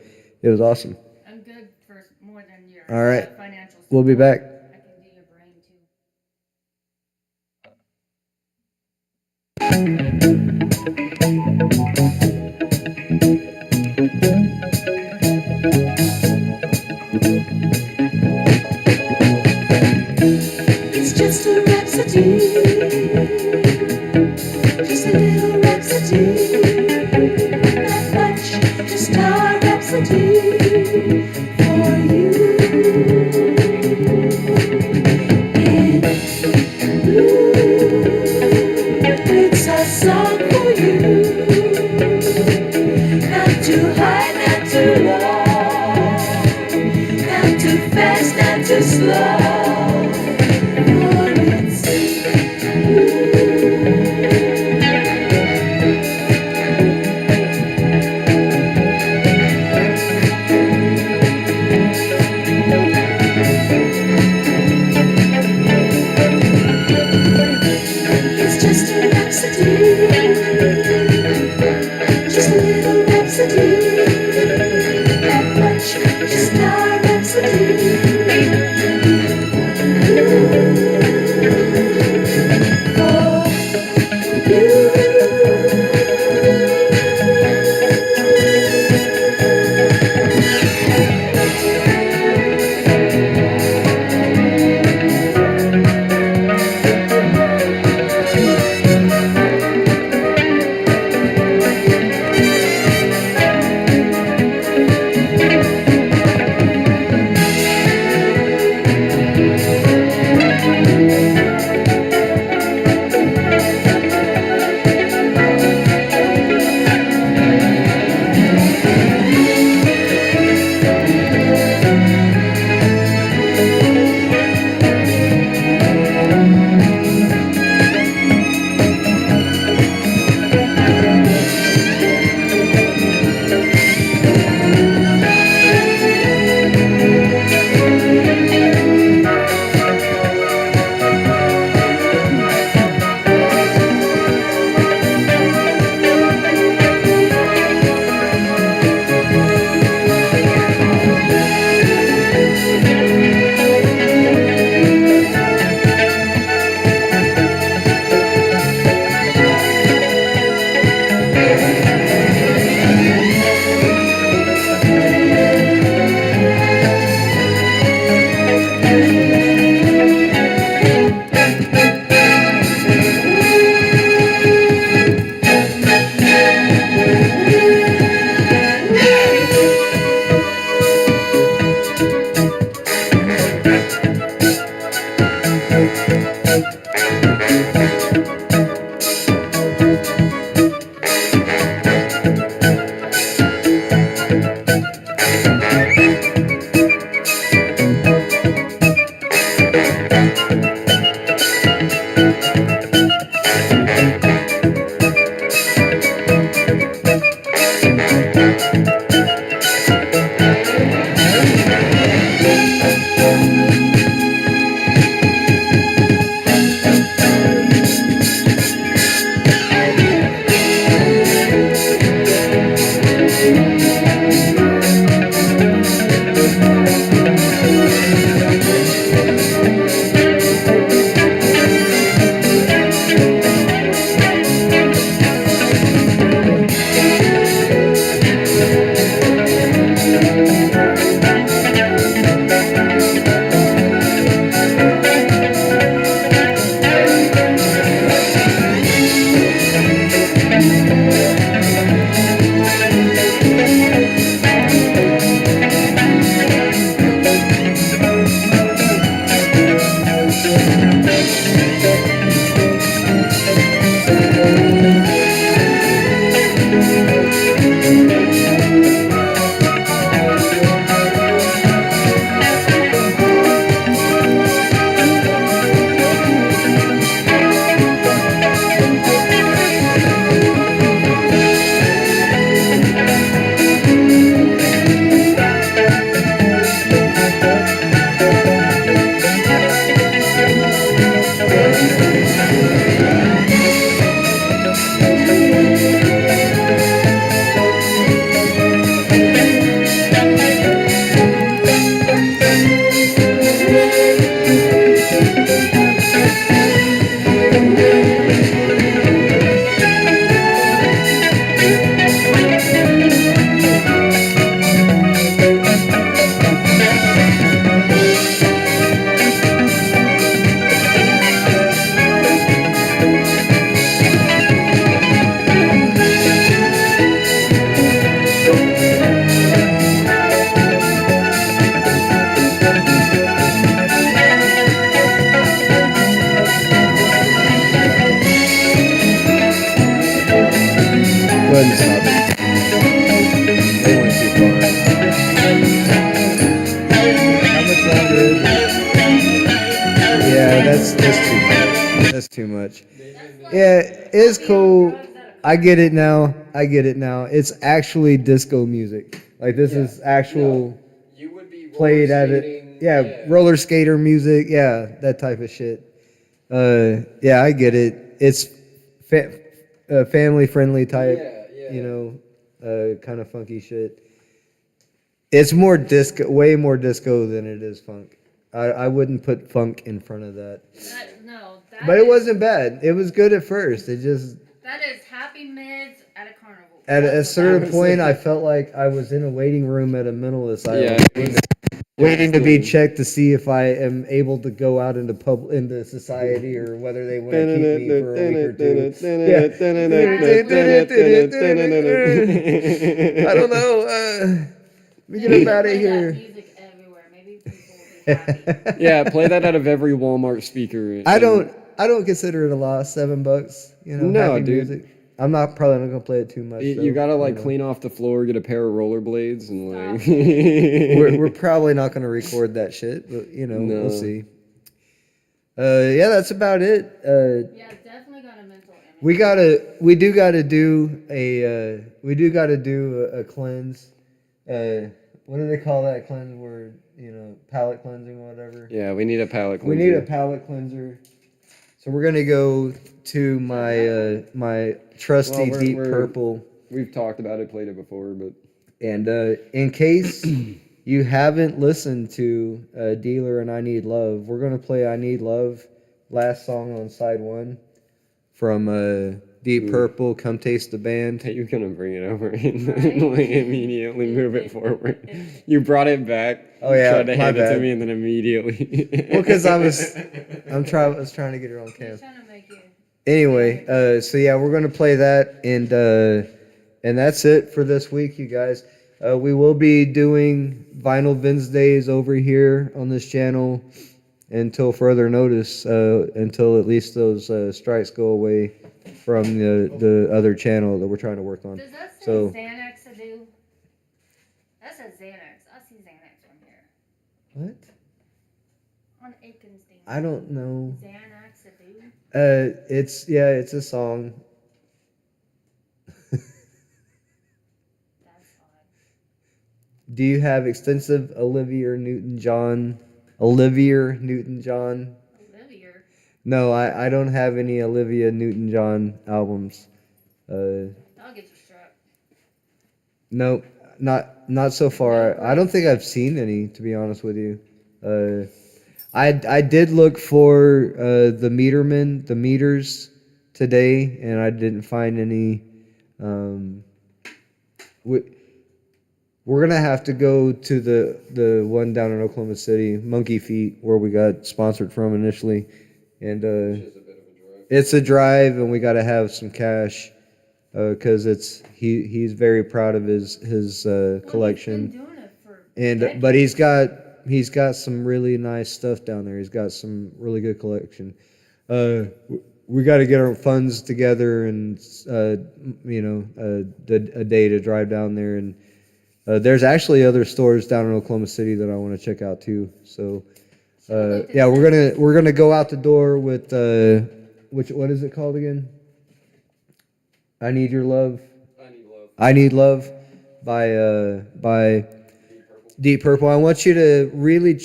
A: It was awesome.
E: I'm good for more than your
A: All right.
E: financial
A: We'll be
E: support.
A: back.
E: I can do your brain too.
F: It's just a rhapsody, just a little rhapsody, not much, just a rhapsody for you. In blue, it's a song for you, not too high, not too low, not too fast, not too slow. It's just a rhapsody, just a little rhapsody, not much, just a rhapsody.
A: too much. Yeah, it's cool. I get it now. It's actually disco music. Like this is actual
B: You would be
A: played at it. Yeah, roller skater music. Yeah, that type of shit. Yeah, I get it. It's family friendly type. You know, kind of funky shit. It's more disco, way more disco than it is funk. I wouldn't put funk in front of that.
E: No,
A: But it wasn't bad. It was good at first. It just
E: That is happy mids at a carnival.
A: at a
E: That's what
A: certain
E: that is.
A: point, I felt like I was in a waiting room at a mental asylum,
B: Yeah, it was-
A: waiting to be checked to see if I am able to go out into society or whether they want to keep me for a week or two. I don't know. Let me get
E: Maybe
A: up out of
E: play that
A: here.
E: music everywhere. Maybe people will be happy.
B: Yeah, play that out of every Walmart speaker.
A: I don't consider it a loss. $7, you know.
B: No,
A: happy
B: dude.
A: Music. I'm probably not gonna play it too much.
B: You
A: though,
B: gotta like
A: know.
B: clean off the floor, get a pair of rollerblades, and like.
A: We're probably not gonna record that shit, but you know,
B: No.
A: we'll see. Yeah, that's about it.
E: Yeah, definitely got a mental image.
A: We do gotta do a cleanse. What do they call that cleanse where, you know, palate cleansing or whatever?
B: Yeah, we need a palate
A: We
B: cleanser.
A: need a palate cleanser. So we're gonna go to my my trusty
B: Well,
A: Deep
B: we're-
A: Purple,
B: We've talked about it, played it before, but
A: and in case you haven't listened to Dealer and I Need Love, we're gonna play I Need Love, last song on side 1 from Deep Purple. Come Taste the Band.
B: you're gonna bring it over and like immediately move it forward. You brought it back.
A: Oh, yeah,
B: tried to
A: my
B: hand it to
A: bad.
B: me, and then immediately.
A: Well, because I was trying to get her on
E: He's
A: cam.
E: trying to make you.
A: Anyway, so yeah, we're gonna play that, and that's it for this week, you guys. We will be doing Vinyl Vednesdays over here on this channel until further notice, until at least those strikes go away from the other channel that we're trying to work on.
E: Does that say
A: So-
E: Xanax to do? That says Xanax. I see Xanax on here.
A: What?
E: On Aiken's thing.
A: I don't know.
E: Xanax to do?
A: It's a song.
E: That's odd.
A: Do you have extensive Olivia Newton-John?
E: Olivia.
A: No, I don't have any Olivia Newton-John albums.
E: I'll get you struck.
A: Nope, not so far. I don't think I've seen any, to be honest with you. I did look for the meters today, and I didn't find any. We're gonna have to go to the one down in Oklahoma City, Monkey Feet, where we got sponsored from initially, and it's a drive, and we got to have some cash because he's very proud of his collection.
E: He's been doing it for
A: And but he's got some really nice stuff down there. He's got some really good collection. We got to get our funds together and a day to drive down there. And there's actually other stores down in Oklahoma City that I want to check out too. So yeah, we're gonna go out the door with what is it called again? I Need Your Love. I Need Love by Deep Purple. I want you to really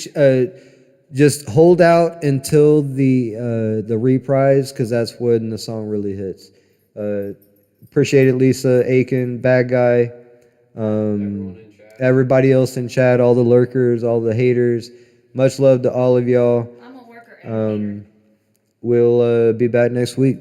A: just hold out until the reprise, because that's when the song really hits. Appreciate it, Lisa, Aiken, Bad Guy, everybody else in chat, all the lurkers, all the haters. Much love to all of y'all.
E: I'm a worker and a hater.
A: We'll be back next week.